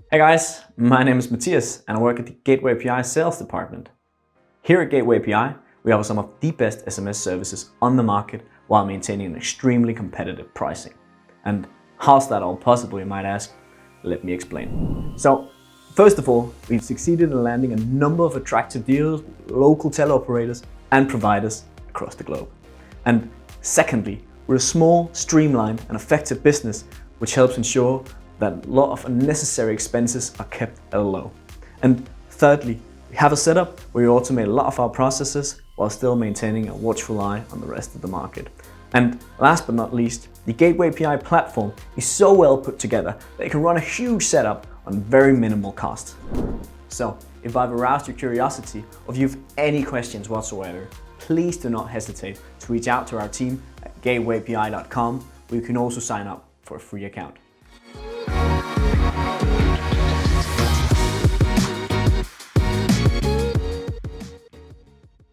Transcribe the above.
Hey guys, my name is Matthias and I work at the Gateway API sales department. Here at Gateway API, we offer some of the best SMS services on the market while maintaining an extremely competitive pricing. And how's that all possible, you might ask? Let me explain. So, first of all, we've succeeded in landing a number of attractive deals with local teleoperators and providers across the globe. And secondly, we're a small, streamlined and effective business which helps ensure that a lot of unnecessary expenses are kept at a low. And thirdly, we have a setup where we automate a lot of our processes while still maintaining a watchful eye on the rest of the market. And last but not least, the Gateway API platform is so well put together that it can run a huge setup on very minimal cost. So, if I've aroused your curiosity or if you have any questions whatsoever, please do not hesitate to reach out to our team at gatewayAPI.com, where you can also sign up for a free account.